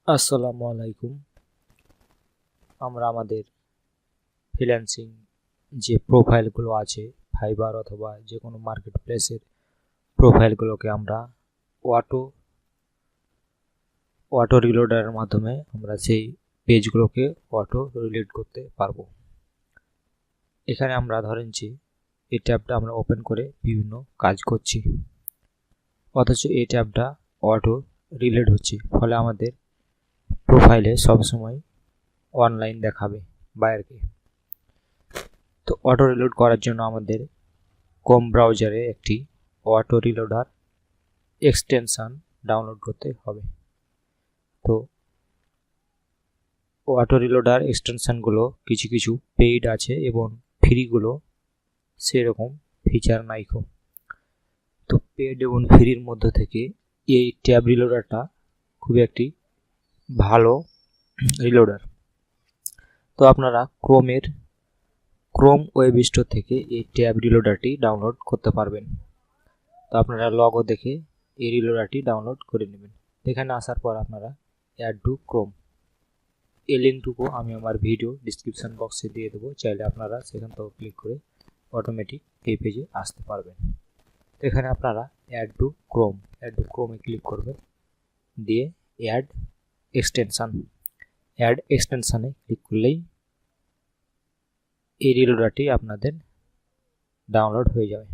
আসসালামু আলাইকুম। আমরা আমাদের ফ্রিল্যান্সিং যে প্রোফাইলগুলো আছে ফাইবার অথবা যে কোনো মার্কেট প্লেসের প্রোফাইলগুলোকে আমরা অটো অটো রিলোডারের মাধ্যমে আমরা সেই পেজগুলোকে অটো রিলোড করতে পারবো। এখানে আমরা ধরেন যে এই ট্যাবটা আমরা ওপেন করে বিভিন্ন কাজ করছি, অথচ এই ট্যাবটা অটো রিলোড হচ্ছে, ফলে আমাদের প্রোফাইলে সবসময় অনলাইন দেখাবে বাইরেকে। তো অটো রিলোড করার জন্য আমাদের ক্রোম ব্রাউজারে একটি অটো রিলোডার এক্সটেনশন ডাউনলোড করতে হবে। তো অটো রিলোডার এক্সটেনশনগুলো কিছু কিছু পেইড আছে এবং ফ্রিগুলো সেরকম ফিচার নাই। তো পেইড এবং ফ্রির মধ্য থেকে এই ট্যাব রিলোডারটা খুব একটি ভালো রিলোডার। তো আপনারা ক্রোম ওয়েব স্টোর থেকে এই ট্যাব রিলোডারটি ডাউনলোড করতে পারবেন। তো আপনারা লগো দেখে এই রিলোডারটি ডাউনলোড করে নেবেন। এখানে আসার পর আপনারা অ্যাড টু ক্রোম এই লিঙ্কটুকু আমি আমার ভিডিও ডিসক্রিপশন বক্সে দিয়ে দেবো, চাইলে আপনারা সেখান থেকে ক্লিক করে অটোমেটিক এই পেজে আসতে পারবেন। তো এখানে আপনারা অ্যাড টু ক্রোমে ক্লিক করবেন, দিয়ে অ্যাড এক্সটেনশানে ক্লিক করলেই এই রিলোডারটি আপনাদের ডাউনলোড হয়ে যাবে।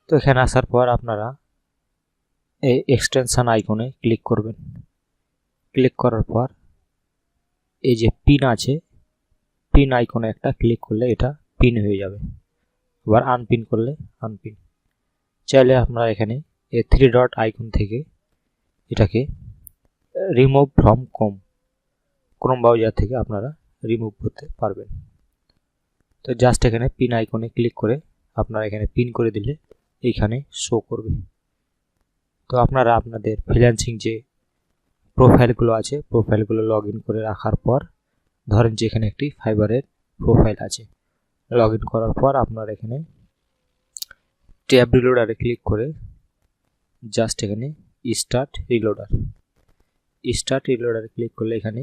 তো এখানে আসার পর আপনারা এই এক্সটেনশন আইকনে ক্লিক করবেন। ক্লিক করার পর এই যে পিন আছে, পিন আইকনে একটা ক্লিক করলে এটা পিন হয়ে যাবে। আবার আনপিন করলে আনপিন। চাইলে আপনারা এখানে এই 3 ডট আইকন থেকে এটাকে রিমুভ ফ্রম ক্রোম ব্রাউজার থেকে আপনারা রিমুভ করতে পারবেন। তো জাস্ট এখানে পিন আইকনে ক্লিক করে আপনারা এখানে পিন করে দিলে এইখানে শো করবে। তো আপনারা আপনাদের ফ্রিল্যান্সিং যে প্রোফাইলগুলো আছে প্রোফাইলগুলো লগ ইন করে রাখার পর, ধরেন যে এখানে একটি ফাইবারের প্রোফাইল আছে, লগ ইন করার পর আপনারা এখানে ট্যাব রিলোডারে ক্লিক করে জাস্ট এখানে স্টার্ট রিলোডারে ক্লিক করলে এখানে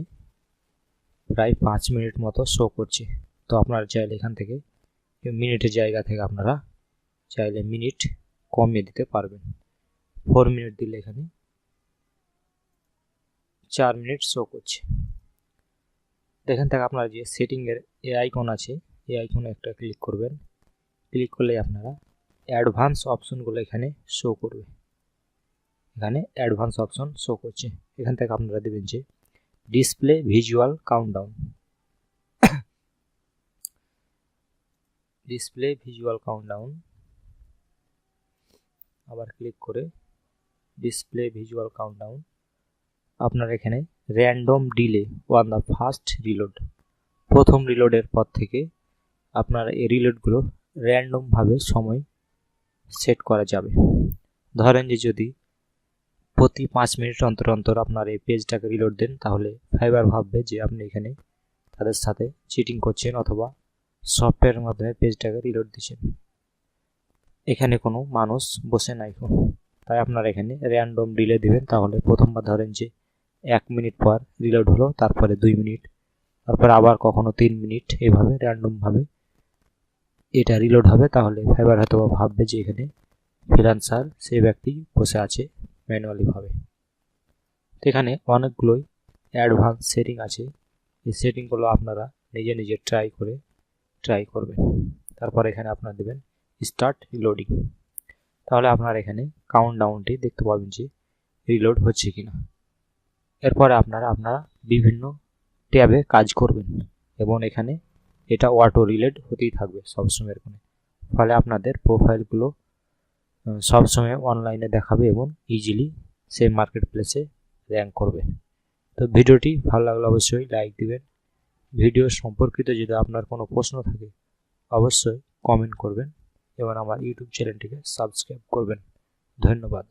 প্রায় 5 মিনিট মতো শো করছে। তো আপনারা চাইলে এখান থেকে মিনিটের জায়গা থেকে আপনারা চাইলে মিনিট কমিয়ে দিতে পারবেন। 4 মিনিট দিলে এখানে 4 মিনিট শো করছে। এখান থেকে আপনারা যে সেটিংয়ের এ আইকন আছে এই আইকনে একটা ক্লিক করবেন। ক্লিক করলে আপনারা অ্যাডভান্স অপশনগুলো এখানে শো করবে। এখানে অ্যাডভান্স অপশন শো করছে। এখান থেকে আপনারা দেবেন যে ডিসপ্লে ভিজুয়াল কাউন্টডাউন, আবার ক্লিক করে ডিসপ্লে ভিজুয়াল কাউন্টডাউন। আপনার এখানে random delay on the first reload, প্রথম রিলোডের পর থেকে আপনার এই রিলোডগুলো র্যান্ডমভাবে সময় সেট করা যাবে। ধরেন যে যদি প্রতি 5 মিনিট অন্তর অন্তর আপনার এই পেজটাকে রিলোড দেন, তাহলে ফাইবার ভাববে যে আপনি এখানে তাদের সাথে চিটিং করছেন অথবা সফটওয়্যারের মাধ্যমে পেজটাকে রিলোড দিচ্ছেন। এখানে কোনো মানুষ বসে নাই, তাই আপনারা এখানে র্যান্ডম ডিলে দিবেন। তাহলে প্রথমবার ধরেন যে 1 মিনিট পর রিলোড হলো, তারপরে 2 মিনিট, তারপর আবার কখনো 3 মিনিট, এভাবে র্যান্ডমভাবে এটা রিলোড হবে। তাহলে ফাইবার হয়তো ভাববে যে এখানে ফ্রিল্যান্সার সেই ব্যক্তি বসে আছে ম্যানুয়ালিভাবে। তো এখানে অনেকগুলোই অ্যাডভান্স সেটিং আছে, এই সেটিংগুলো আপনারা নিজে ট্রাই করবেন। তারপর এখানে আপনারা দেবেন স্টার্ট রিলোডিং। তাহলে আপনারা এখানে কাউন্টডাউনটি দেখতে পাবেন যে রিলোড হচ্ছে কিনা। এরপরে আপনারা বিভিন্ন ট্যাবে কাজ করবেন এবং এখানে এটা অটো রিলোড হতেই থাকবে সবসময় এখানে। ফলে আপনাদের প্রোফাইলগুলো সবসময় অনলাইনে দেখাবে এবং ইজিলি সেই মার্কেট প্লেসে র্যাঙ্ক করবে। তো ভিডিওটি ভালো লাগলে অবশ্যই লাইক দিবেন। ভিডিও সম্পর্কিত যদি আপনার কোনো প্রশ্ন থাকে অবশ্যই কমেন্ট করবেন এবং আমার ইউটিউব চ্যানেলটিকে সাবস্ক্রাইব করবেন। ধন্যবাদ।